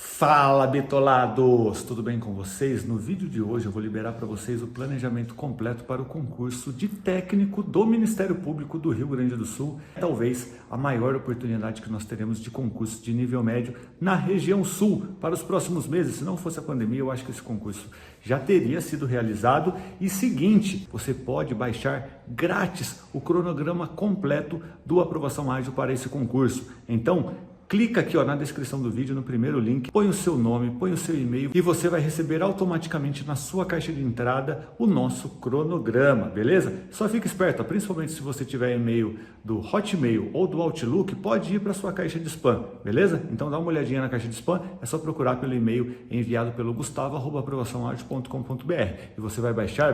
Fala, bitolados! Tudo bem com vocês? No vídeo de hoje eu vou liberar para vocês o planejamento completo para o concurso de técnico do Ministério Público do Rio Grande do Sul. Talvez a maior oportunidade que nós teremos de concurso de nível médio na região sul para os próximos meses. Se não fosse a pandemia, eu acho que esse concurso já teria sido realizado. E seguinte, você pode baixar grátis o cronograma completo do Aprovação Ágil para esse concurso. Então, clica aqui na descrição do vídeo, no primeiro link, põe o seu nome, põe o seu e-mail e você vai receber automaticamente na sua caixa de entrada o nosso cronograma, beleza? Só fica esperto, principalmente se você tiver e-mail do Hotmail ou do Outlook, pode ir para sua caixa de spam, beleza? Então dá uma olhadinha na caixa de spam, é só procurar pelo e-mail enviado pelo gustavo@aprovaçãoagil.com.br e você vai baixar,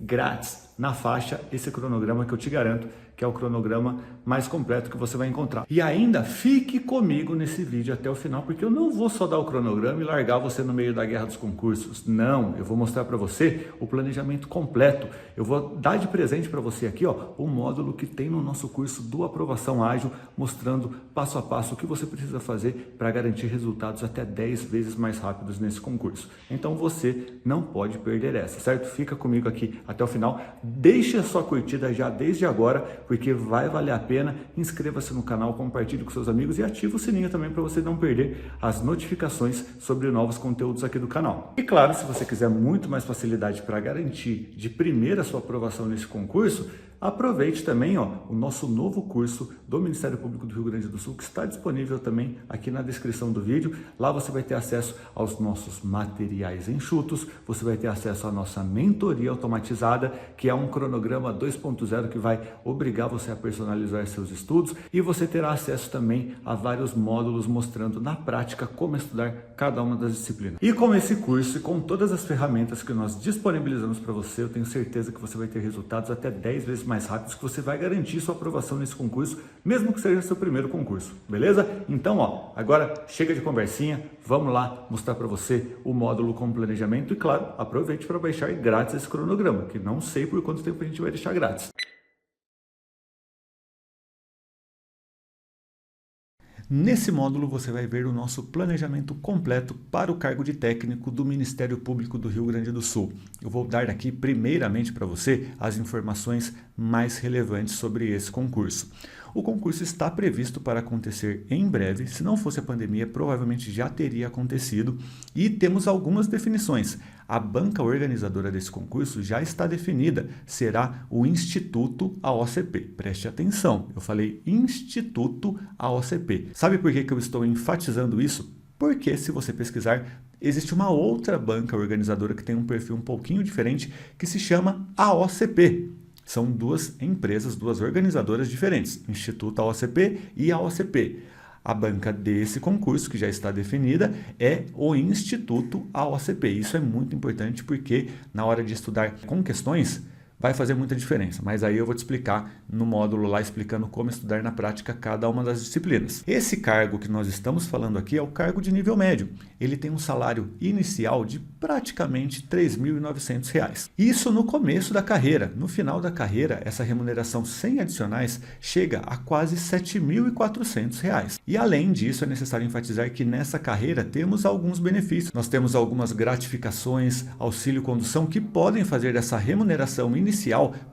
grátis na faixa esse cronograma que eu te garanto que é o cronograma mais completo que você vai encontrar. E ainda fique comigo nesse vídeo até o final, porque eu não vou só dar o cronograma e largar você no meio da guerra dos concursos. Não, eu vou mostrar para você o planejamento completo. Eu vou dar de presente para você aqui, o módulo que tem no nosso curso do Aprovação Ágil, mostrando passo a passo o que você precisa fazer para garantir resultados até 10 vezes mais rápidos nesse concurso. Então você não pode perder essa, certo? Fica comigo aqui até o final. Deixe a sua curtida já desde agora, porque vai valer a pena. Inscreva-se no canal, compartilhe com seus amigos e ative o sininho também para você não perder as notificações sobre novos conteúdos aqui do canal. E claro, se você quiser muito mais facilidade para garantir de primeira a sua aprovação nesse concurso, aproveite também o nosso novo curso do Ministério Público do Rio Grande do Sul, que está disponível também aqui na descrição do vídeo. Lá você vai ter acesso aos nossos materiais enxutos, você vai ter acesso à nossa mentoria automatizada, que é um cronograma 2.0 que vai obrigar você a personalizar seus estudos, e você terá acesso também a vários módulos mostrando na prática como estudar cada uma das disciplinas. E com esse curso e com todas as ferramentas que nós disponibilizamos para você, eu tenho certeza que você vai ter resultados até 10 vezes mais rápidos, que você vai garantir sua aprovação nesse concurso, mesmo que seja seu primeiro concurso, beleza? Então, agora chega de conversinha, vamos lá mostrar para você o módulo com planejamento e, claro, aproveite para baixar grátis esse cronograma, que não sei por quanto tempo a gente vai deixar grátis. Nesse módulo você vai ver o nosso planejamento completo para o cargo de técnico do Ministério Público do Rio Grande do Sul. Eu vou dar aqui primeiramente para você as informações mais relevantes sobre esse concurso. O concurso está previsto para acontecer em breve. Se não fosse a pandemia, provavelmente já teria acontecido. E temos algumas definições. A banca organizadora desse concurso já está definida. Será o Instituto AOCP. Preste atenção, eu falei Instituto AOCP. Sabe por que eu estou enfatizando isso? Porque se você pesquisar, existe uma outra banca organizadora que tem um perfil um pouquinho diferente, que se chama AOCP. São duas empresas, duas organizadoras diferentes, Instituto AOCP e AOCP. A banca desse concurso, que já está definida, é o Instituto AOCP. Isso é muito importante porque na hora de estudar com questões, vai fazer muita diferença, mas aí eu vou te explicar no módulo lá, explicando como estudar na prática cada uma das disciplinas. Esse cargo que nós estamos falando aqui é o cargo de nível médio. Ele tem um salário inicial de praticamente R$ 3.900. Isso no começo da carreira. No final da carreira, essa remuneração sem adicionais chega a quase R$ 7.400. E além disso, é necessário enfatizar que nessa carreira temos alguns benefícios. Nós temos algumas gratificações, auxílio condução, que podem fazer essa remuneração inicial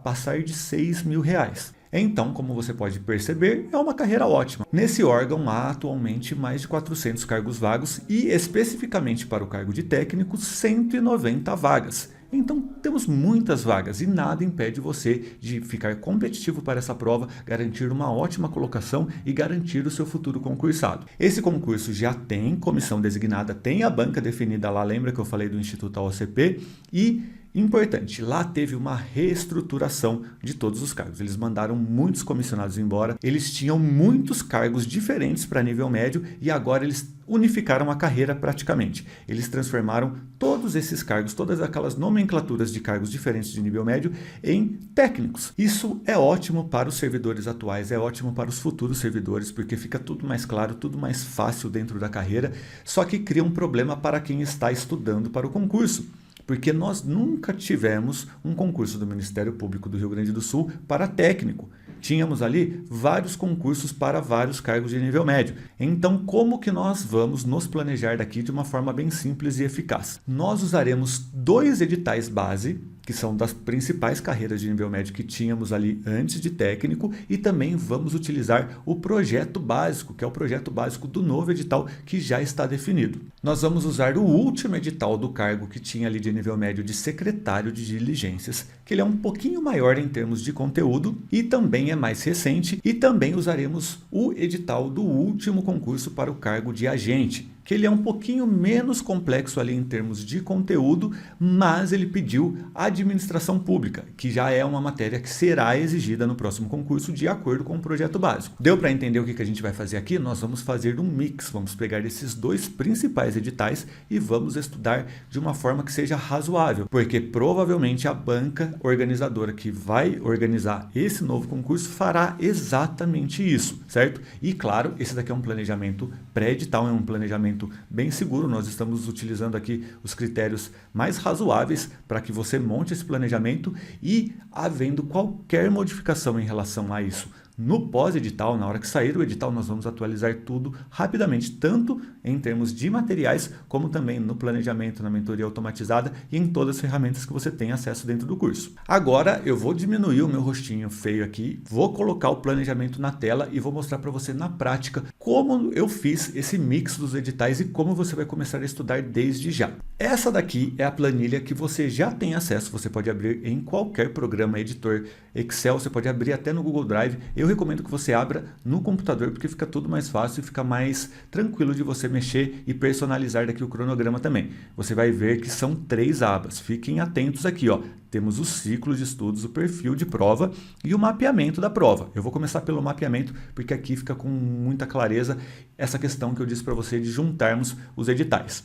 passar de R$ 6.000. Então, como você pode perceber, é uma carreira ótima. Nesse órgão há atualmente mais de 400 cargos vagos e, especificamente para o cargo de técnico, 190 vagas. Então, temos muitas vagas e nada impede você de ficar competitivo para essa prova, garantir uma ótima colocação e garantir o seu futuro concursado. Esse concurso já tem comissão designada, tem a banca definida lá, lembra que eu falei do Instituto AOCP? E importante, lá teve uma reestruturação de todos os cargos. Eles mandaram muitos comissionados embora, eles tinham muitos cargos diferentes para nível médio e agora eles unificaram a carreira praticamente. Eles transformaram todos esses cargos, todas aquelas nomenclaturas de cargos diferentes de nível médio em técnicos. Isso é ótimo para os servidores atuais, é ótimo para os futuros servidores, porque fica tudo mais claro, tudo mais fácil dentro da carreira, só que cria um problema para quem está estudando para o concurso. Porque nós nunca tivemos um concurso do Ministério Público do Rio Grande do Sul para técnico. Tínhamos ali vários concursos para vários cargos de nível médio. Então, como que nós vamos nos planejar daqui de uma forma bem simples e eficaz? Nós usaremos 2 editais base, que são das principais carreiras de nível médio que tínhamos ali antes de técnico, e também vamos utilizar o projeto básico, que é o projeto básico do novo edital que já está definido. Nós vamos usar o último edital do cargo que tinha ali de nível médio de secretário de diligências, que ele é um pouquinho maior em termos de conteúdo e também é mais recente, e também usaremos o edital do último concurso para o cargo de agente, que ele é um pouquinho menos complexo ali em termos de conteúdo, mas ele pediu administração pública, que já é uma matéria que será exigida no próximo concurso de acordo com o projeto básico. Deu para entender o que a gente vai fazer aqui? Nós vamos fazer um mix, vamos pegar esses 2 principais editais e vamos estudar de uma forma que seja razoável, porque provavelmente a banca organizadora que vai organizar esse novo concurso fará exatamente isso, certo? E claro, esse daqui é um planejamento pré-edital, é um planejamento bem seguro. Nós estamos utilizando aqui os critérios mais razoáveis para que você monte esse planejamento, e havendo qualquer modificação em relação a isso no pós-edital, na hora que sair o edital, nós vamos atualizar tudo rapidamente, tanto em termos de materiais, como também no planejamento, na mentoria automatizada e em todas as ferramentas que você tem acesso dentro do curso. Agora eu vou diminuir o meu rostinho feio aqui, vou colocar o planejamento na tela e vou mostrar para você na prática como eu fiz esse mix dos editais e como você vai começar a estudar desde já. Essa daqui é a planilha que você já tem acesso, você pode abrir em qualquer programa editor Excel, você pode abrir até no Google Drive. Eu recomendo que você abra no computador, porque fica tudo mais fácil e fica mais tranquilo de você mexer e personalizar daqui o cronograma também. Você vai ver que são 3 abas, fiquem atentos aqui, ó. Temos o ciclo de estudos, o perfil de prova e o mapeamento da prova. Eu vou começar pelo mapeamento, porque aqui fica com muita clareza essa questão que eu disse para você de juntarmos os editais.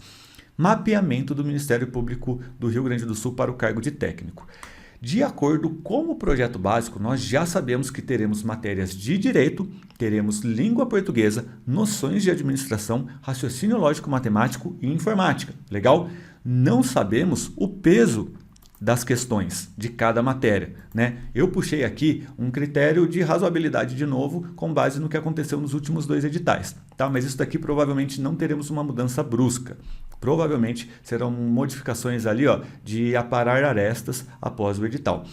Mapeamento do Ministério Público do Rio Grande do Sul para o cargo de técnico. De acordo com o projeto básico, nós já sabemos que teremos matérias de direito, teremos língua portuguesa, noções de administração, raciocínio lógico matemático e informática. Legal? Não sabemos o peso das questões de cada matéria, né? Eu puxei aqui um critério de razoabilidade de novo, com base no que aconteceu nos últimos 2 editais, tá? Mas isso daqui provavelmente não teremos uma mudança brusca. Provavelmente serão modificações ali, ó, de aparar arestas após o edital.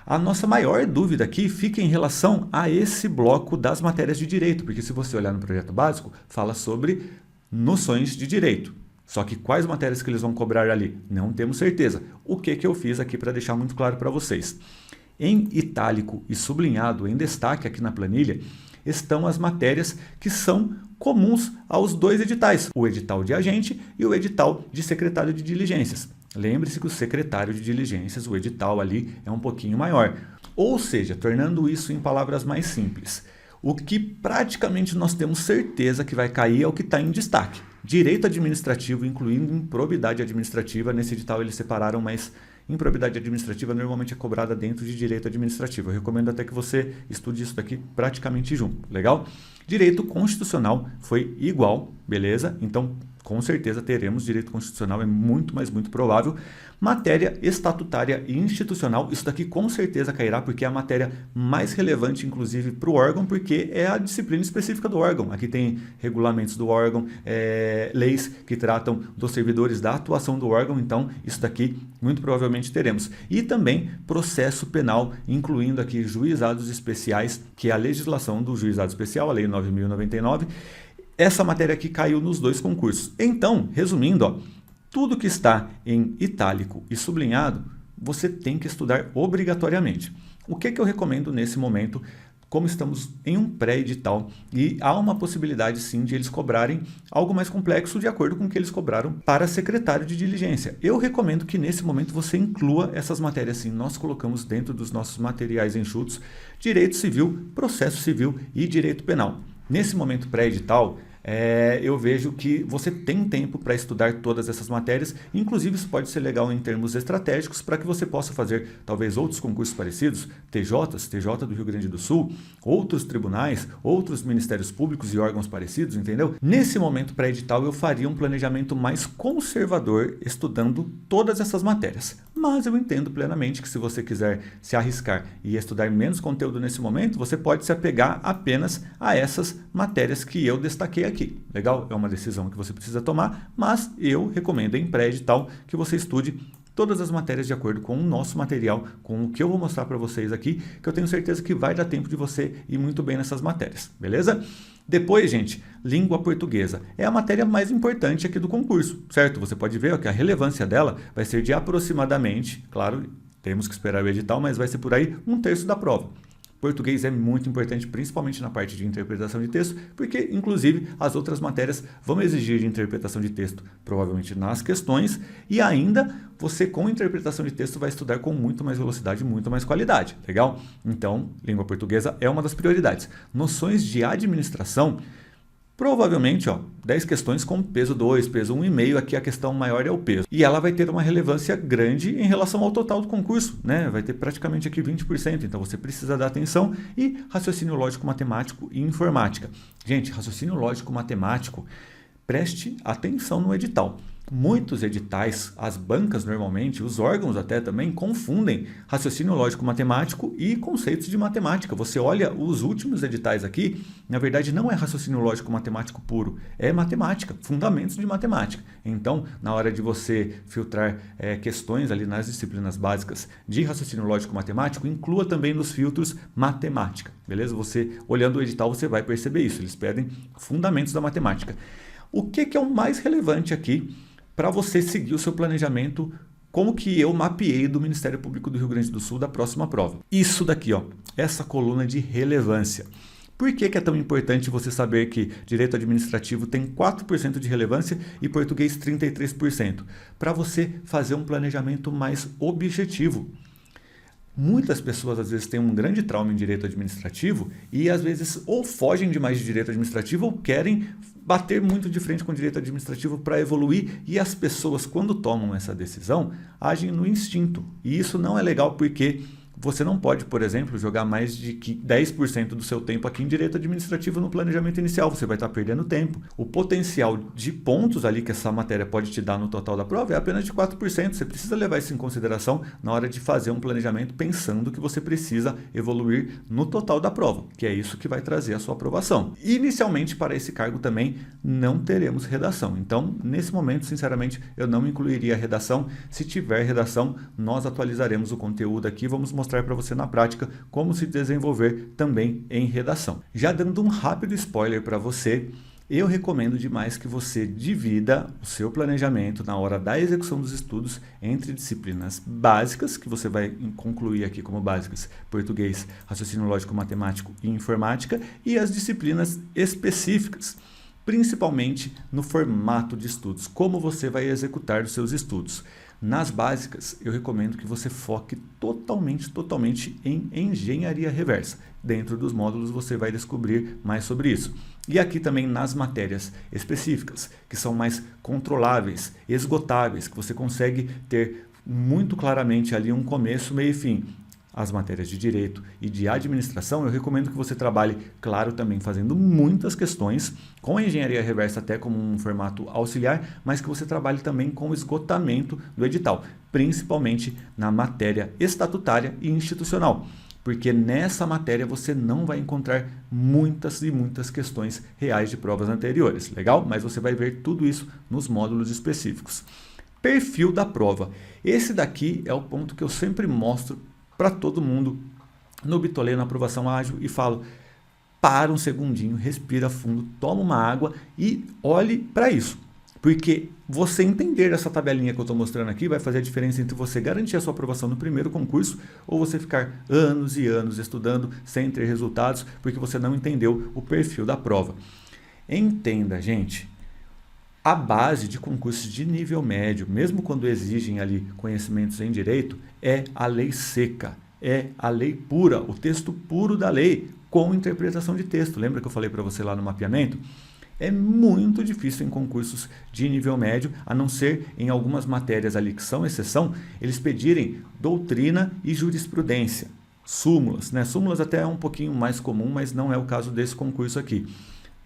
A nossa maior dúvida aqui fica em relação a esse bloco das matérias de direito, porque se você olhar no projeto básico, fala sobre noções de direito. Só que quais matérias que eles vão cobrar ali? Não temos certeza. O que eu fiz aqui para deixar muito claro para vocês? Em itálico e sublinhado, em destaque aqui na planilha, estão as matérias que são comuns aos 2 editais, o edital de agente e o edital de secretário de diligências. Lembre-se que o secretário de diligências, o edital ali é um pouquinho maior. Ou seja, tornando isso em palavras mais simples, o que praticamente nós temos certeza que vai cair é o que está em destaque. Direito administrativo, incluindo improbidade administrativa. Nesse edital eles separaram, mas improbidade administrativa normalmente é cobrada dentro de direito administrativo. Eu recomendo até que você estude isso daqui praticamente junto, legal? Direito constitucional foi igual, beleza? Então, com certeza teremos direito constitucional, é muito, mas muito provável. Matéria estatutária e institucional, isso daqui com certeza cairá, porque é a matéria mais relevante, inclusive, para o órgão, porque é a disciplina específica do órgão. Aqui tem regulamentos do órgão, leis que tratam dos servidores, da atuação do órgão, então isso daqui muito provavelmente teremos. E também processo penal, incluindo aqui juizados especiais, que é a legislação do juizado especial, a Lei 9.099. Essa matéria aqui caiu nos 2 concursos. Então, resumindo, ó, tudo que está em itálico e sublinhado, você tem que estudar obrigatoriamente. O que eu recomendo nesse momento, como estamos em um pré-edital e há uma possibilidade sim de eles cobrarem algo mais complexo de acordo com o que eles cobraram para secretário de diligência. Eu recomendo que nesse momento você inclua essas matérias sim. Nós colocamos dentro dos nossos materiais enxutos direito civil, processo civil e direito penal. Nesse momento pré-edital, eu vejo que você tem tempo para estudar todas essas matérias, inclusive isso pode ser legal em termos estratégicos para que você possa fazer talvez outros concursos parecidos, TJ do Rio Grande do Sul, outros tribunais, outros ministérios públicos e órgãos parecidos, entendeu? Nesse momento pré-edital eu faria um planejamento mais conservador estudando todas essas matérias, mas eu entendo plenamente que se você quiser se arriscar e estudar menos conteúdo nesse momento, você pode se apegar apenas a essas matérias que eu destaquei aqui. Legal? É uma decisão que você precisa tomar, mas eu recomendo em pré-edital que você estude todas as matérias de acordo com o nosso material, com o que eu vou mostrar para vocês aqui, que eu tenho certeza que vai dar tempo de você ir muito bem nessas matérias, beleza? Depois, gente, língua portuguesa. É a matéria mais importante aqui do concurso, certo? Você pode ver que a relevância dela vai ser de aproximadamente, claro, temos que esperar o edital, mas vai ser por aí 1/3 da prova. Português é muito importante, principalmente na parte de interpretação de texto, porque, inclusive, as outras matérias vão exigir de interpretação de texto, provavelmente nas questões, e ainda você, com interpretação de texto, vai estudar com muito mais velocidade e muito mais qualidade, legal? Então, língua portuguesa é uma das prioridades. Noções de administração, provavelmente, 10 questões com peso 2, peso 1,5, aqui a questão maior é o peso. E ela vai ter uma relevância grande em relação ao total do concurso, né? Vai ter praticamente aqui 20%, então você precisa dar atenção. E raciocínio lógico matemático e informática. Gente, raciocínio lógico matemático, preste atenção no edital. Muitos editais, as bancas normalmente, os órgãos até também confundem raciocínio lógico matemático e conceitos de matemática. Você olha os últimos editais aqui, na verdade não é raciocínio lógico matemático puro, é matemática, fundamentos de matemática. Então, na hora de você filtrar questões ali nas disciplinas básicas de raciocínio lógico matemático, inclua também nos filtros matemática, beleza? Você, olhando o edital, você vai perceber isso, eles pedem fundamentos da matemática. O que é o mais relevante aqui para você seguir o seu planejamento, como que eu mapeei do Ministério Público do Rio Grande do Sul da próxima prova? Isso daqui, essa coluna de relevância. Por que é tão importante você saber que direito administrativo tem 4% de relevância e português 33%? Para você fazer um planejamento mais objetivo. Muitas pessoas às vezes têm um grande trauma em direito administrativo e às vezes ou fogem demais de direito administrativo ou querem bater muito de frente com o direito administrativo para evoluir, e as pessoas, quando tomam essa decisão, agem no instinto. E isso não é legal porque você não pode, por exemplo, jogar mais de 10% do seu tempo aqui em direito administrativo no planejamento inicial. Você vai estar perdendo tempo. O potencial de pontos ali que essa matéria pode te dar no total da prova é apenas de 4%. Você precisa levar isso em consideração na hora de fazer um planejamento pensando que você precisa evoluir no total da prova, que é isso que vai trazer a sua aprovação. Inicialmente, para esse cargo também, não teremos redação. Então, nesse momento, sinceramente, eu não incluiria a redação. Se tiver redação, nós atualizaremos o conteúdo aqui. Vamos mostrar para você na prática como se desenvolver também em redação. Já dando um rápido spoiler para você, eu recomendo demais que você divida o seu planejamento na hora da execução dos estudos entre disciplinas básicas, que você vai concluir aqui como básicas, português, raciocínio lógico matemático e informática, e as disciplinas específicas, principalmente no formato de estudos, como você vai executar os seus estudos. Nas básicas, eu recomendo que você foque totalmente em engenharia reversa. Dentro dos módulos você vai descobrir mais sobre isso. E aqui também nas matérias específicas, que são mais controláveis, esgotáveis, que você consegue ter muito claramente ali um começo, meio e fim. As matérias de direito e de administração, eu recomendo que você trabalhe, claro, também fazendo muitas questões, com a engenharia reversa até como um formato auxiliar, mas que você trabalhe também com o esgotamento do edital, principalmente na matéria estatutária e institucional, porque nessa matéria você não vai encontrar muitas questões reais de provas anteriores, legal? Mas você vai ver tudo isso nos módulos específicos. Perfil da prova. Esse daqui é o ponto que eu sempre mostro para todo mundo no Bitolê, na aprovação ágil, e falo, para um segundinho, respira fundo, toma uma água e olhe para isso. Porque você entender essa tabelinha que eu estou mostrando aqui vai fazer a diferença entre você garantir a sua aprovação no primeiro concurso ou você ficar anos e anos estudando sem ter resultados porque você não entendeu o perfil da prova. Entenda, gente. A base de concursos de nível médio, mesmo quando exigem ali conhecimentos em direito, é a lei seca, é a lei pura, o texto puro da lei, com interpretação de texto. Lembra que eu falei para você lá no mapeamento? é muito difícil em concursos de nível médio, a não ser em algumas matérias ali que são exceção, eles pedirem doutrina e jurisprudência, súmulas, né? Súmulas até é um pouquinho mais comum, mas não é o caso desse concurso aqui.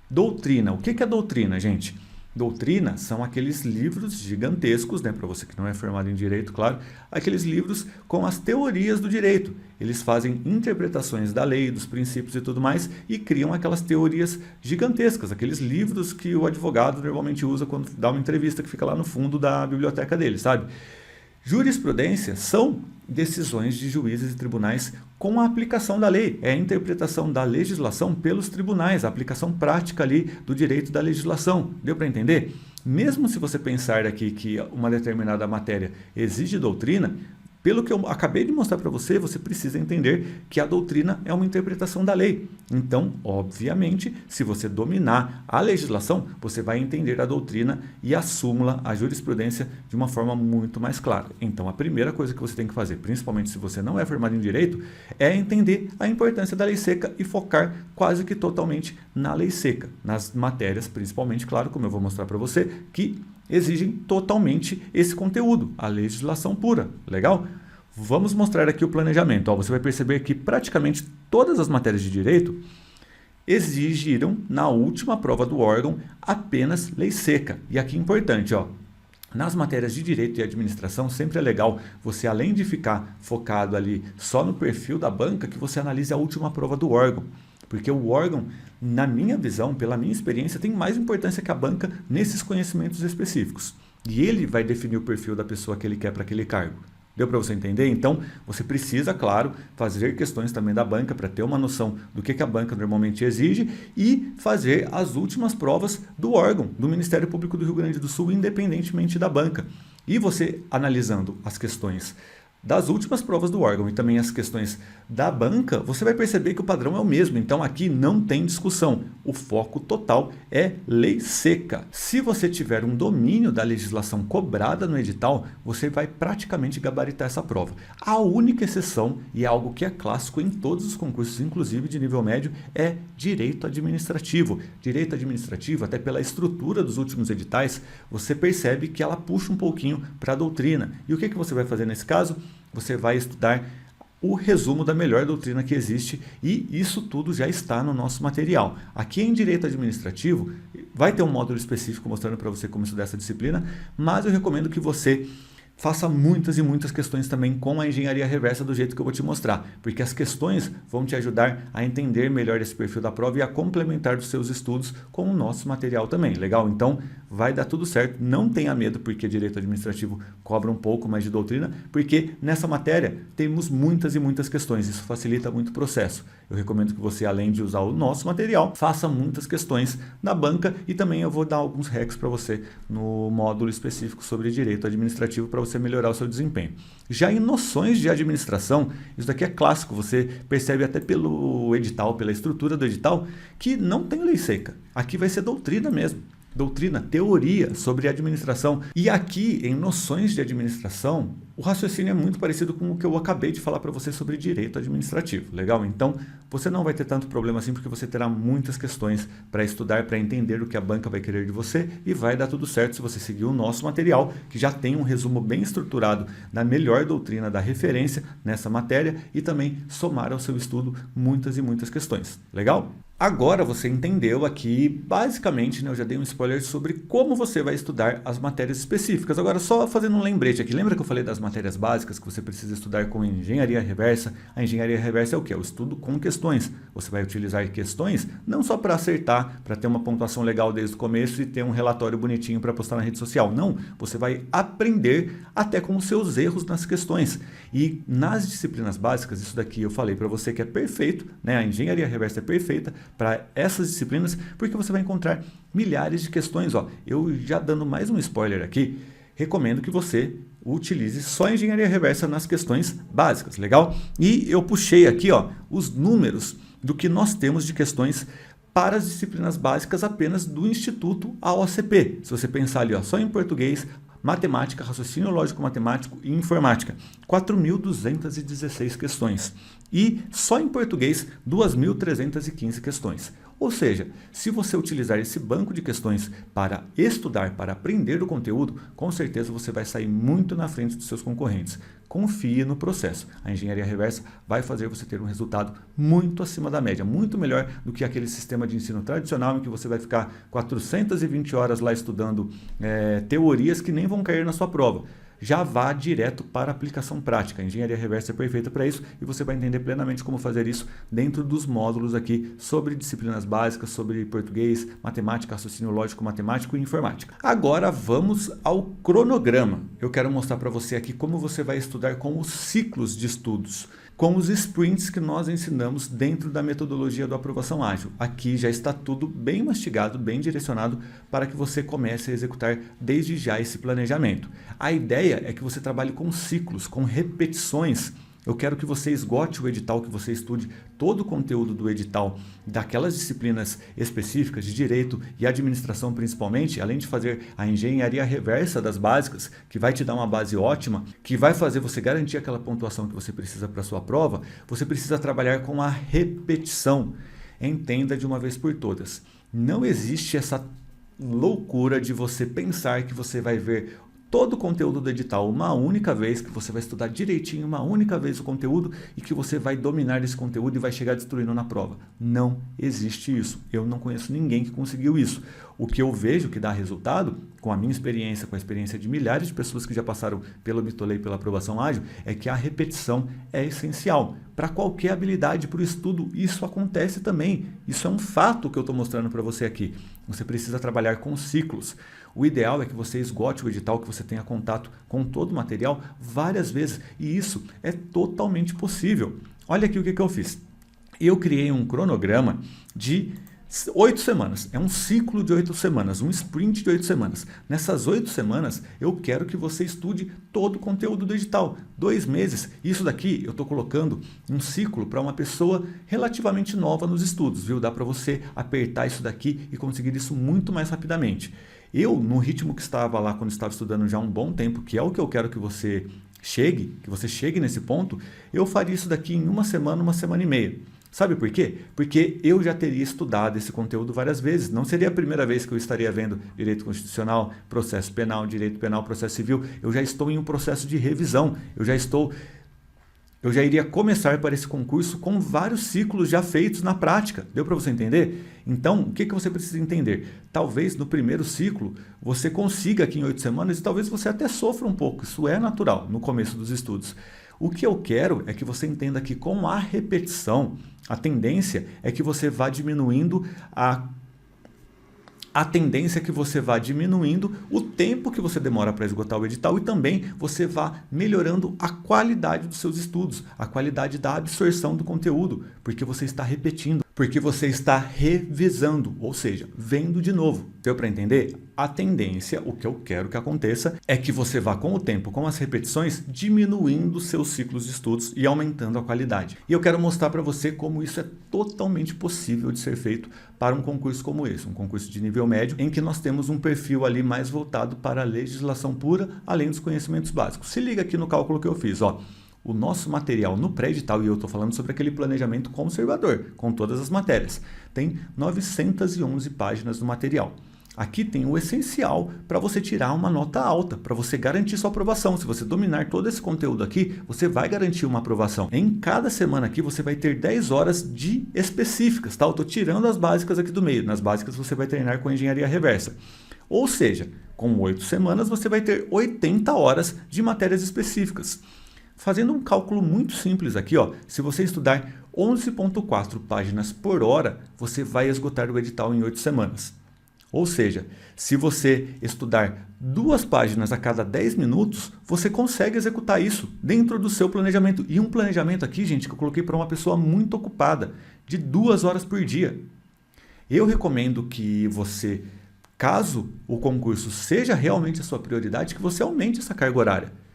Doutrina, o que é doutrina, gente? Doutrina são aqueles livros gigantescos, né, para você que não é formado em direito, claro, aqueles livros com as teorias do direito. Eles fazem interpretações da lei, dos princípios e tudo mais e criam aquelas teorias gigantescas, aqueles livros que o advogado normalmente usa quando dá uma entrevista, que fica lá no fundo da biblioteca dele, sabe? Jurisprudência são decisões de juízes e tribunais com a aplicação da lei. É a interpretação da legislação pelos tribunais, a aplicação prática ali do direito da legislação. Deu para entender? Mesmo se você pensar aqui que uma determinada matéria exige doutrina, pelo que eu acabei de mostrar para você, você precisa entender que a doutrina é uma interpretação da lei. Então, obviamente, se você dominar a legislação, você vai entender a doutrina e a súmula, a jurisprudência, de uma forma muito mais clara. Então, a primeira coisa que você tem que fazer, principalmente se você não é formado em direito, é entender a importância da lei seca e focar quase que totalmente na lei seca, nas matérias, principalmente, claro, como eu vou mostrar para você, que exigem totalmente esse conteúdo, a legislação pura. Legal? Vamos mostrar aqui o planejamento. Ó, você vai perceber que praticamente todas as matérias de direito exigiram, na última prova do órgão, apenas lei seca. E aqui é importante, ó, nas matérias de direito e administração, sempre é legal você, além de ficar focado ali só no perfil da banca, que você analise a última prova do órgão. Porque o órgão, na minha visão, pela minha experiência, tem mais importância que a banca nesses conhecimentos específicos. E ele vai definir o perfil da pessoa que ele quer para aquele cargo. Deu para você entender? Então, você precisa, claro, fazer questões também da banca para ter uma noção do que a banca normalmente exige e fazer as últimas provas do órgão, do Ministério Público do Rio Grande do Sul, independentemente da banca. E você, analisando as questões das últimas provas do órgão e também as questões da banca, você vai perceber que o padrão é o mesmo. Então aqui não tem discussão. O foco total é lei seca. Se você tiver um domínio da legislação cobrada no edital, você vai praticamente gabaritar essa prova. A única exceção, e é algo que é clássico em todos os concursos, inclusive de nível médio, é direito administrativo. Direito administrativo, até pela estrutura dos últimos editais, você percebe que ela puxa um pouquinho para a doutrina. E o que você vai fazer nesse caso? Você vai estudar o resumo da melhor doutrina que existe e isso tudo já está no nosso material. Aqui em Direito Administrativo vai ter um módulo específico mostrando para você como estudar essa disciplina, mas eu recomendo que você faça muitas e muitas questões também com a engenharia reversa do jeito que eu vou te mostrar, porque as questões vão te ajudar a entender melhor esse perfil da prova e a complementar os seus estudos com o nosso material também, legal? Então vai dar tudo certo, não tenha medo porque direito administrativo cobra um pouco mais de doutrina, porque nessa matéria temos muitas e muitas questões, isso facilita muito o processo. Eu recomendo que você, além de usar o nosso material, faça muitas questões na banca e também eu vou dar alguns hacks para você no módulo específico sobre direito administrativo para você melhorar o seu desempenho. Já em noções de administração, isso daqui é clássico, você percebe até pelo edital, pela estrutura do edital, que não tem lei seca. Aqui vai ser doutrina mesmo. Doutrina, teoria sobre administração. E aqui, em noções de administração, o raciocínio é muito parecido com o que eu acabei de falar para você sobre direito administrativo, legal? Então, você não vai ter tanto problema assim, porque você terá muitas questões para estudar, para entender o que a banca vai querer de você e vai dar tudo certo se você seguir o nosso material, que já tem um resumo bem estruturado da melhor doutrina da referência nessa matéria e também somar ao seu estudo muitas e muitas questões, legal? Agora você entendeu aqui, basicamente, né, eu já dei um spoiler sobre como você vai estudar as matérias específicas. Agora, só fazendo um lembrete aqui, lembra que eu falei das matérias básicas que você precisa estudar com engenharia reversa? A engenharia reversa é o quê? É o estudo com questões. Você vai utilizar questões não só para acertar, para ter uma pontuação legal desde o começo e ter um relatório bonitinho para postar na rede social. Não, você vai aprender até com os seus erros nas questões. E nas disciplinas básicas, isso daqui eu falei para você que é perfeito, né? A engenharia reversa é perfeita para essas disciplinas, porque você vai encontrar milhares de questões. Ó, eu já dando mais um spoiler aqui, recomendo que você utilize só a engenharia reversa nas questões básicas, legal? E eu puxei aqui, ó, os números do que nós temos de questões para as disciplinas básicas apenas do Instituto AOCP. Se você pensar ali, ó, só em português, matemática, raciocínio lógico matemático e informática, 4.216 questões. E só em português, 2.315 questões. Ou seja, se você utilizar esse banco de questões para estudar, para aprender o conteúdo, com certeza você vai sair muito na frente dos seus concorrentes. Confie no processo. A engenharia reversa vai fazer você ter um resultado muito acima da média, muito melhor do que aquele sistema de ensino tradicional em que você vai ficar 420 horas lá estudando teorias que nem vão cair na sua prova. Já vá direto para a aplicação prática. A engenharia reversa é perfeita para isso e você vai entender plenamente como fazer isso dentro dos módulos aqui sobre disciplinas básicas, sobre português, matemática, raciocínio lógico, matemático e informática. Agora vamos ao cronograma. Eu quero mostrar para você aqui como você vai estudar com os ciclos de estudos, com os sprints que nós ensinamos dentro da metodologia do Aprovação Ágil. Aqui já está tudo bem mastigado, bem direcionado para que você comece a executar desde já esse planejamento. A ideia é que você trabalhe com ciclos, com repetições. Eu quero que você esgote o edital, que você estude todo o conteúdo do edital, daquelas disciplinas específicas de direito e administração principalmente, além de fazer a engenharia reversa das básicas, que vai te dar uma base ótima, que vai fazer você garantir aquela pontuação que você precisa para a sua prova. Você precisa trabalhar com a repetição. Entenda de uma vez por todas. Não existe essa loucura de você pensar que você vai ver todo o conteúdo do edital uma única vez, que você vai estudar direitinho uma única vez o conteúdo e que você vai dominar esse conteúdo e vai chegar destruindo na prova. Não existe isso. Eu não conheço ninguém que conseguiu isso. O que eu vejo que dá resultado, com a minha experiência, com a experiência de milhares de pessoas que já passaram pelo Bitolei, pela aprovação ágil, é que a repetição é essencial. Para qualquer habilidade, para o estudo, isso acontece também. Isso é um fato que eu estou mostrando para você aqui. Você precisa trabalhar com ciclos. O ideal é que você esgote o edital, que você tenha contato com todo o material várias vezes. E isso é totalmente possível. Olha aqui o que eu fiz. Eu criei um cronograma de 8 semanas. É um ciclo de 8 semanas, um sprint de 8 semanas. Nessas 8 semanas, eu quero que você estude todo o conteúdo do edital. 2 meses. Isso daqui eu estou colocando um ciclo para uma pessoa relativamente nova nos estudos, viu? Dá para você apertar isso daqui e conseguir isso muito mais rapidamente. Eu, no ritmo que estava lá quando estava estudando já há um bom tempo, que é o que eu quero que você chegue nesse ponto, eu faria isso daqui em uma semana e meia. Sabe por quê? Porque eu já teria estudado esse conteúdo várias vezes. Não seria a primeira vez que eu estaria vendo direito constitucional, processo penal, direito penal, processo civil. Eu já estou em um processo de revisão. Eu já iria começar para esse concurso com vários ciclos já feitos na prática. Deu para você entender? Então, o que você precisa entender? Talvez no primeiro ciclo você consiga aqui em 8 semanas e talvez você até sofra um pouco. Isso é natural no começo dos estudos. O que eu quero é que você entenda que com a repetição, a tendência é que você vá diminuindo a tendência é que você vá diminuindo o tempo que você demora para esgotar o edital e também você vá melhorando a qualidade dos seus estudos, a qualidade da absorção do conteúdo, porque você está repetindo, porque você está revisando, ou seja, vendo de novo. Deu para entender? A tendência, o que eu quero que aconteça, é que você vá com o tempo, com as repetições, diminuindo seus ciclos de estudos e aumentando a qualidade. E eu quero mostrar para você como isso é totalmente possível de ser feito para um concurso como esse, um concurso de nível médio, em que nós temos um perfil ali mais voltado para a legislação pura, além dos conhecimentos básicos. Se liga aqui no cálculo que eu fiz, ó. O nosso material no pré-edital, e eu estou falando sobre aquele planejamento conservador, com todas as matérias, tem 911 páginas do material. Aqui tem o essencial para você tirar uma nota alta, para você garantir sua aprovação. Se você dominar todo esse conteúdo aqui, você vai garantir uma aprovação. Em cada semana aqui, você vai ter 10 horas de específicas, tá? Eu estou tirando as básicas aqui do meio. Nas básicas, você vai treinar com engenharia reversa. Ou seja, com 8 semanas, você vai ter 80 horas de matérias específicas. Fazendo um cálculo muito simples aqui, ó, se você estudar 11,4 páginas por hora, você vai esgotar o edital em 8 semanas. Ou seja, se você estudar 2 páginas a cada 10 minutos, você consegue executar isso dentro do seu planejamento. E um planejamento aqui, gente, que eu coloquei para uma pessoa muito ocupada, de 2 horas por dia. Eu recomendo que você, caso o concurso seja realmente a sua prioridade, que você aumente essa carga horária.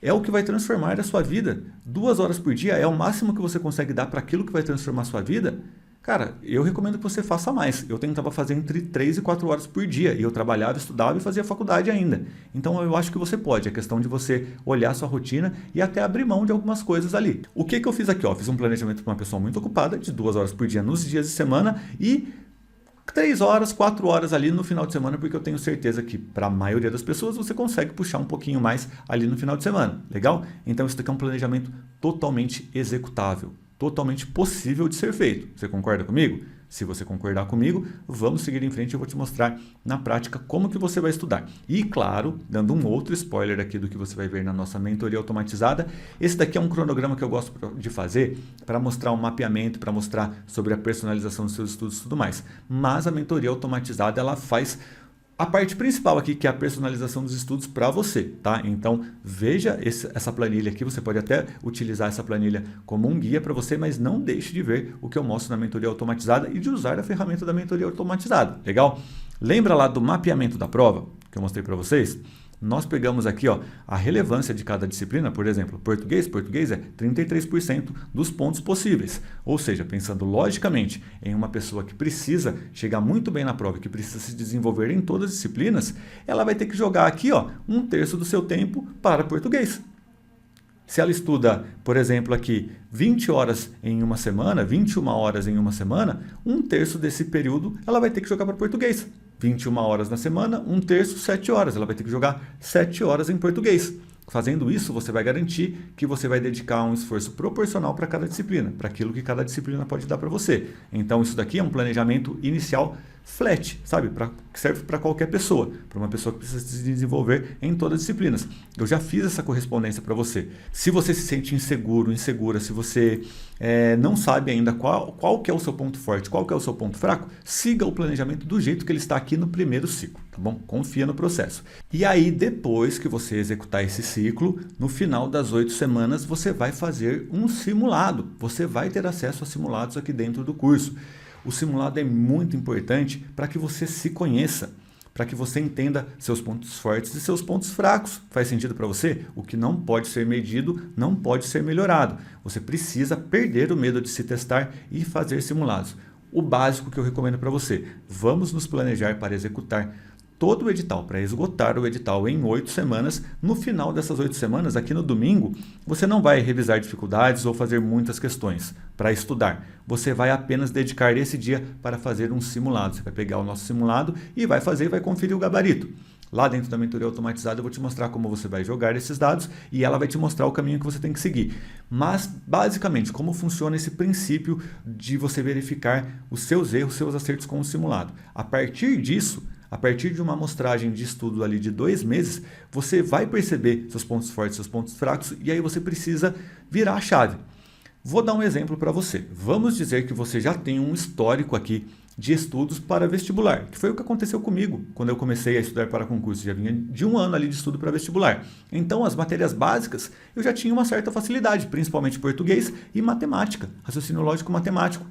É o que vai transformar a sua vida. 2 horas por dia é o máximo que você consegue dar para aquilo que vai transformar a sua vida. Cara, eu recomendo que você faça mais. Eu tentava fazer entre 3 e 4 horas por dia. E eu trabalhava, estudava e fazia faculdade ainda. Então eu acho que você pode. É questão de você olhar a sua rotina e até abrir mão de algumas coisas ali. O que eu fiz aqui? Fiz um planejamento para uma pessoa muito ocupada, de 2 horas por dia nos dias de semana e 3 horas, 4 horas ali no final de semana, porque eu tenho certeza que para a maioria das pessoas você consegue puxar um pouquinho mais ali no final de semana. Legal? Então isso daqui é um planejamento totalmente executável. Totalmente possível de ser feito. Você concorda comigo? Se você concordar comigo, vamos seguir em frente e eu vou te mostrar na prática como que você vai estudar. E claro, dando um outro spoiler aqui do que você vai ver na nossa mentoria automatizada, esse daqui é um cronograma que eu gosto de fazer para mostrar um mapeamento, para mostrar sobre a personalização dos seus estudos e tudo mais. Mas a mentoria automatizada, ela faz a parte principal aqui, que é a personalização dos estudos para você, tá? Então, veja essa planilha aqui, você pode até utilizar essa planilha como um guia para você, mas não deixe de ver o que eu mostro na mentoria automatizada e de usar a ferramenta da mentoria automatizada, legal? Lembra lá do mapeamento da prova, que eu mostrei para vocês? Nós pegamos aqui a relevância de cada disciplina, por exemplo, português é 33% dos pontos possíveis. Ou seja, pensando logicamente em uma pessoa que precisa chegar muito bem na prova, que precisa se desenvolver em todas as disciplinas, ela vai ter que jogar aqui 1/3 do seu tempo para português. Se ela estuda, por exemplo, aqui 20 horas em uma semana, 21 horas em uma semana, 1/3 desse período ela vai ter que jogar para português. 21 horas na semana, 1/3, 7 horas. Ela vai ter que jogar 7 horas em português. Fazendo isso, você vai garantir que você vai dedicar um esforço proporcional para cada disciplina, para aquilo que cada disciplina pode dar para você. Então, isso daqui é um planejamento inicial flat, sabe? Que serve para qualquer pessoa, para uma pessoa que precisa se desenvolver em todas as disciplinas. Eu já fiz essa correspondência para você. Se você se sente inseguro, insegura, se você não sabe ainda qual que é o seu ponto forte, qual que é o seu ponto fraco, siga o planejamento do jeito que ele está aqui no primeiro ciclo, tá bom? Confia no processo. E aí, depois que você executar esse ciclo, no final das 8 semanas, você vai fazer um simulado. Você vai ter acesso a simulados aqui dentro do curso. O simulado é muito importante para que você se conheça, para que você entenda seus pontos fortes e seus pontos fracos. Faz sentido para você? O que não pode ser medido não pode ser melhorado. Você precisa perder o medo de se testar e fazer simulados. O básico que eu recomendo para você: vamos nos planejar para executar todo o edital, para esgotar o edital em 8 semanas. No final dessas 8 semanas, aqui no domingo, você não vai revisar dificuldades ou fazer muitas questões para estudar. Você vai apenas dedicar esse dia para fazer um simulado. Você vai pegar o nosso simulado e vai fazer e vai conferir o gabarito. Lá dentro da mentoria automatizada eu vou te mostrar como você vai jogar esses dados e ela vai te mostrar o caminho que você tem que seguir. Mas, basicamente, como funciona esse princípio de você verificar os seus erros, seus acertos com o simulado. A partir disso, a partir de uma amostragem de estudo ali de 2 meses, você vai perceber seus pontos fortes, seus pontos fracos, e aí você precisa virar a chave. Vou dar um exemplo para você. Vamos dizer que você já tem um histórico aqui de estudos para vestibular, que foi o que aconteceu comigo quando eu comecei a estudar para concurso. Já vinha de 1 ano ali de estudo para vestibular. Então, as matérias básicas eu já tinha uma certa facilidade, principalmente português e matemática, raciocínio lógico matemático.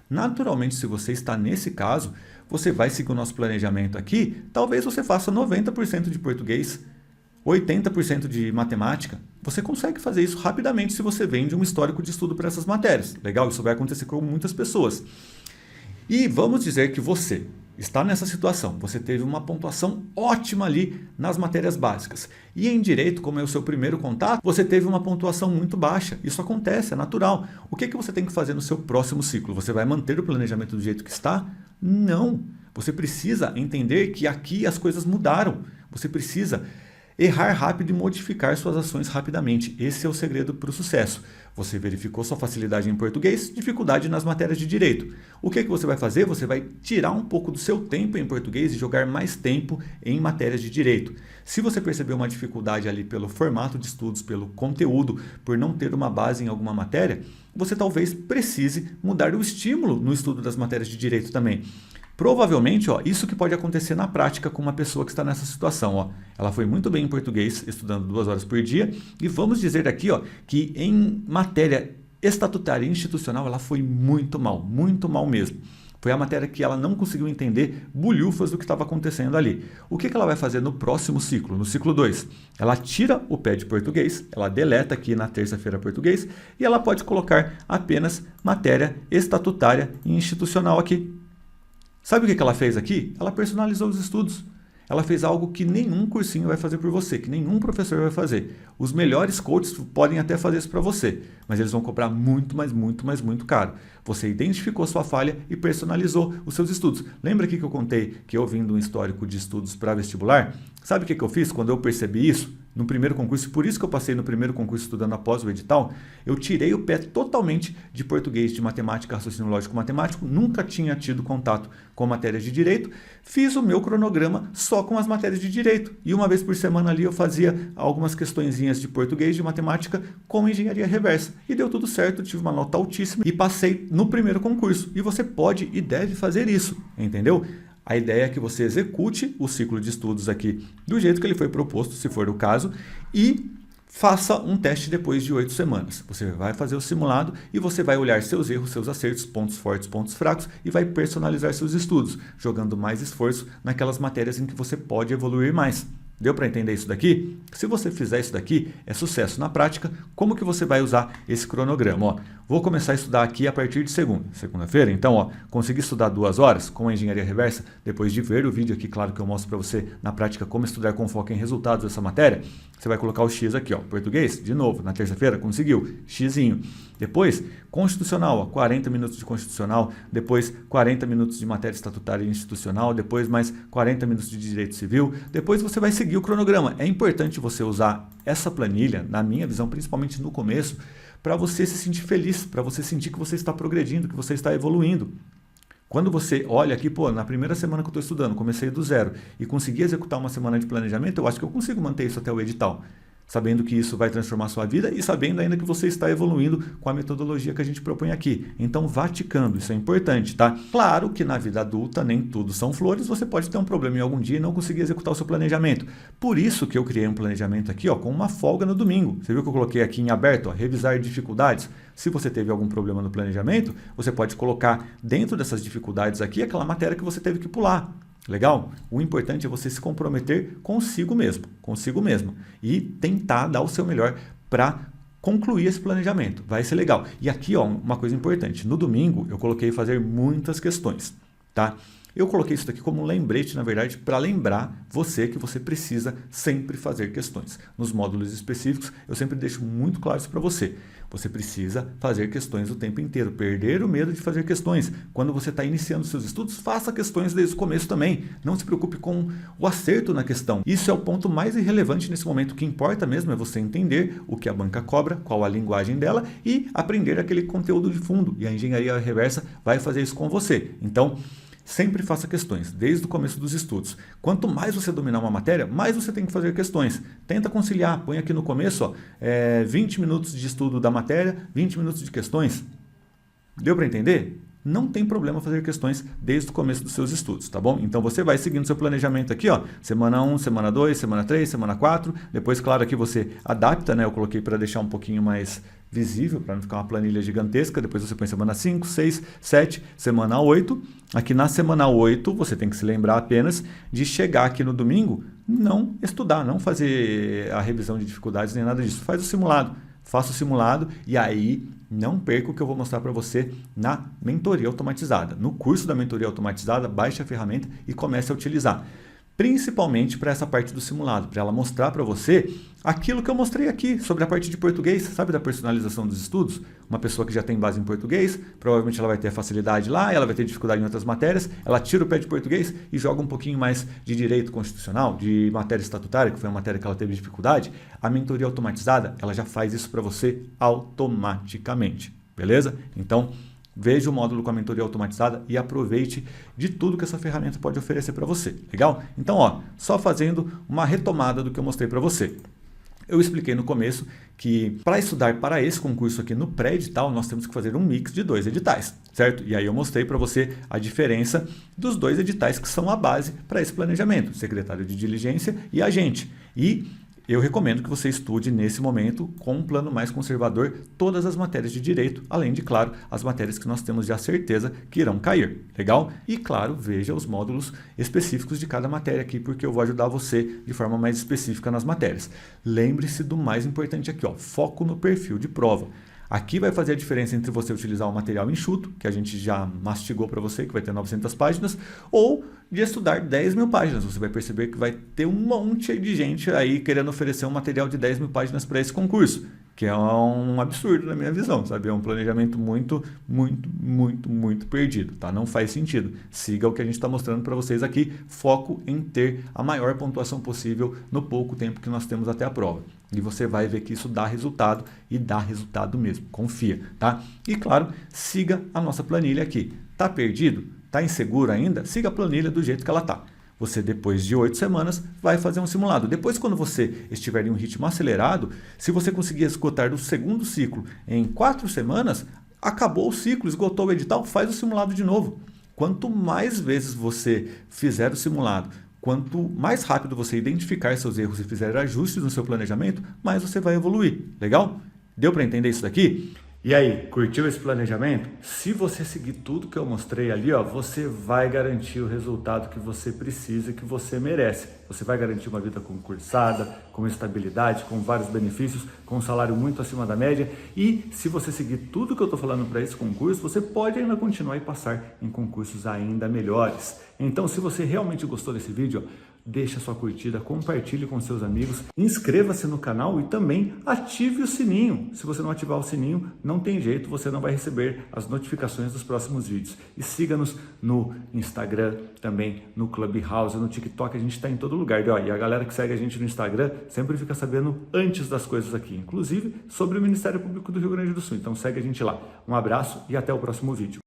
Naturalmente, se você está nesse caso, você vai seguir o nosso planejamento aqui, talvez você faça 90% de português, 80% de matemática. Você consegue fazer isso rapidamente se você vem de um histórico de estudo para essas matérias. Legal? Isso vai acontecer com muitas pessoas. E vamos dizer que você está nessa situação, você teve uma pontuação ótima ali nas matérias básicas. E em direito, como é o seu primeiro contato, você teve uma pontuação muito baixa. Isso acontece, é natural. O que você tem que fazer no seu próximo ciclo? Você vai manter o planejamento do jeito que está? Não. Você precisa entender que aqui as coisas mudaram. Você precisa errar rápido e modificar suas ações rapidamente. Esse é o segredo para o sucesso. Você verificou sua facilidade em português, dificuldade nas matérias de direito. O que você vai fazer? Você vai tirar um pouco do seu tempo em português e jogar mais tempo em matérias de direito. Se você perceber uma dificuldade ali pelo formato de estudos, pelo conteúdo, por não ter uma base em alguma matéria, você talvez precise mudar o estímulo no estudo das matérias de direito também. Provavelmente, isso que pode acontecer na prática com uma pessoa que está nessa situação. Ela foi muito bem em português, estudando 2 horas por dia, e vamos dizer aqui que em matéria estatutária e institucional ela foi muito mal mesmo. Foi a matéria que ela não conseguiu entender bulhufas do que estava acontecendo ali. O que ela vai fazer no próximo ciclo, no ciclo 2? Ela tira o pé de português, ela deleta aqui na terça-feira português e ela pode colocar apenas matéria estatutária e institucional aqui. Sabe o que ela fez aqui? Ela personalizou os estudos. Ela fez algo que nenhum cursinho vai fazer por você, que nenhum professor vai fazer. Os melhores coaches podem até fazer isso para você, mas eles vão cobrar muito, mas muito caro. Você identificou sua falha e personalizou os seus estudos. Lembra aqui que eu contei que eu vim de um histórico de estudos para vestibular? Sabe o que eu fiz quando eu percebi isso? No primeiro concurso, por isso que eu passei no primeiro concurso estudando após o edital, eu tirei o pé totalmente de português, de matemática, raciocínio lógico matemático, nunca tinha tido contato com matérias de direito, fiz o meu cronograma só com as matérias de direito. E uma vez por semana ali eu fazia algumas questõezinhas de português, de matemática com engenharia reversa. E deu tudo certo, tive uma nota altíssima e passei no primeiro concurso. E você pode e deve fazer isso, entendeu? A ideia é que você execute o ciclo de estudos aqui do jeito que ele foi proposto, se for o caso, e faça um teste depois de 8 semanas. Você vai fazer o simulado e você vai olhar seus erros, seus acertos, pontos fortes, pontos fracos e vai personalizar seus estudos, jogando mais esforço naquelas matérias em que você pode evoluir mais. Deu para entender isso daqui? Se você fizer isso daqui, é sucesso na prática. Como que você vai usar esse cronograma? Ó, vou começar a estudar aqui a partir de segunda-feira. Então, ó, consegui estudar 2 horas com a engenharia reversa, depois de ver o vídeo aqui, claro que eu mostro para você na prática como estudar com foco em resultados dessa matéria. Você vai colocar o X aqui, ó, português, de novo, na terça-feira, conseguiu, Xzinho. Depois, constitucional, ó, 40 minutos de constitucional, depois 40 minutos de matéria estatutária e institucional, depois mais 40 minutos de direito civil, depois você vai seguir o cronograma. É importante você usar essa planilha, na minha visão, principalmente no começo, para você se sentir feliz, para você sentir que você está progredindo, que você está evoluindo. Quando você olha aqui, pô, na primeira semana que eu estou estudando, comecei do zero e consegui executar uma semana de planejamento, eu acho que eu consigo manter isso até o edital, sabendo que isso vai transformar a sua vida e sabendo ainda que você está evoluindo com a metodologia que a gente propõe aqui. Então vá ticando, isso é importante, tá? Claro que na vida adulta nem tudo são flores, você pode ter um problema em algum dia e não conseguir executar o seu planejamento. Por isso que eu criei um planejamento aqui, ó, com uma folga no domingo. Você viu que eu coloquei aqui em aberto, ó, revisar dificuldades? Se você teve algum problema no planejamento, você pode colocar dentro dessas dificuldades aqui aquela matéria que você teve que pular. Legal? O importante é você se comprometer consigo mesmo e tentar dar o seu melhor para concluir esse planejamento. Vai ser legal. E aqui, ó, uma coisa importante. No domingo, eu coloquei fazer muitas questões, tá? Eu coloquei isso daqui como um lembrete, na verdade, para lembrar você que você precisa sempre fazer questões. Nos módulos específicos, eu sempre deixo muito claro isso para você. Você precisa fazer questões o tempo inteiro, perder o medo de fazer questões. Quando você está iniciando seus estudos, faça questões desde o começo também. Não se preocupe com o acerto na questão. Isso é o ponto mais irrelevante nesse momento. O que importa mesmo é você entender o que a banca cobra, qual a linguagem dela e aprender aquele conteúdo de fundo. E a engenharia reversa vai fazer isso com você. Então, sempre faça questões, desde o começo dos estudos. Quanto mais você dominar uma matéria, mais você tem que fazer questões. Tenta conciliar, põe aqui no começo, ó, 20 minutos de estudo da matéria, 20 minutos de questões. Deu para entender? Não tem problema fazer questões desde o começo dos seus estudos, tá bom? Então você vai seguindo seu planejamento aqui, ó, semana 1, semana 2, semana 3, semana 4, depois, claro, aqui você adapta, né? Eu coloquei para deixar um pouquinho mais visível, para não ficar uma planilha gigantesca, depois você põe semana 5, 6, 7, semana 8. Aqui na semana 8, você tem que se lembrar apenas de chegar aqui no domingo, não estudar, não fazer a revisão de dificuldades nem nada disso. Faz o simulado, faça o simulado e aí não perca o que eu vou mostrar para você na mentoria automatizada. No curso da mentoria automatizada, baixe a ferramenta e comece a utilizar. Principalmente para essa parte do simulado, para ela mostrar para você aquilo que eu mostrei aqui sobre a parte de português, sabe, da personalização dos estudos? Uma pessoa que já tem base em português, provavelmente ela vai ter facilidade lá, ela vai ter dificuldade em outras matérias, ela tira o pé de português e joga um pouquinho mais de direito constitucional, de matéria estatutária, que foi a matéria que ela teve dificuldade. A mentoria automatizada, ela já faz isso para você automaticamente, beleza? Então, veja o módulo com a mentoria automatizada e aproveite de tudo que essa ferramenta pode oferecer para você, legal? Então, ó, só fazendo uma retomada do que eu mostrei para você. Eu expliquei no começo que para estudar para esse concurso aqui no pré-edital, nós temos que fazer um mix de 2 editais, certo? E aí eu mostrei para você a diferença dos 2 editais que são a base para esse planejamento, secretário de diligência e agente. E eu recomendo que você estude nesse momento com um plano mais conservador todas as matérias de direito, além de, claro, as matérias que nós temos já certeza que irão cair, legal? E, claro, veja os módulos específicos de cada matéria aqui, porque eu vou ajudar você de forma mais específica nas matérias. Lembre-se do mais importante aqui, ó, foco no perfil de prova. Aqui vai fazer a diferença entre você utilizar um material enxuto, que a gente já mastigou para você, que vai ter 900 páginas, ou de estudar 10 mil páginas. Você vai perceber que vai ter um monte de gente aí querendo oferecer um material de 10 mil páginas para esse concurso, que é um absurdo na minha visão, sabe? É um planejamento muito perdido, tá? Não faz sentido. Siga o que a gente está mostrando para vocês aqui, foco em ter a maior pontuação possível no pouco tempo que nós temos até a prova. E você vai ver que isso dá resultado e dá resultado mesmo, confia, tá? E claro, siga a nossa planilha aqui. Tá perdido? Tá inseguro ainda? Siga a planilha do jeito que ela tá. Você, depois de 8 semanas, vai fazer um simulado. Depois, quando você estiver em um ritmo acelerado, se você conseguir esgotar do segundo ciclo em 4 semanas, acabou o ciclo, esgotou o edital, faz o simulado de novo. Quanto mais vezes você fizer o simulado, quanto mais rápido você identificar seus erros e fizer ajustes no seu planejamento, mais você vai evoluir. Legal? Deu para entender isso daqui? E aí, curtiu esse planejamento? Se você seguir tudo que eu mostrei ali, ó, você vai garantir o resultado que você precisa e que você merece. Você vai garantir uma vida concursada, com estabilidade, com vários benefícios, com um salário muito acima da média. E se você seguir tudo que eu estou falando para esse concurso, você pode ainda continuar e passar em concursos ainda melhores. Então, se você realmente gostou desse vídeo, ó, deixa sua curtida, compartilhe com seus amigos, inscreva-se no canal e também ative o sininho. Se você não ativar o sininho, não tem jeito, você não vai receber as notificações dos próximos vídeos. E siga-nos no Instagram, também no Clubhouse, no TikTok, a gente está em todo lugar. E a galera que segue a gente no Instagram sempre fica sabendo antes das coisas aqui, inclusive sobre o Ministério Público do Rio Grande do Sul. Então segue a gente lá. Um abraço e até o próximo vídeo.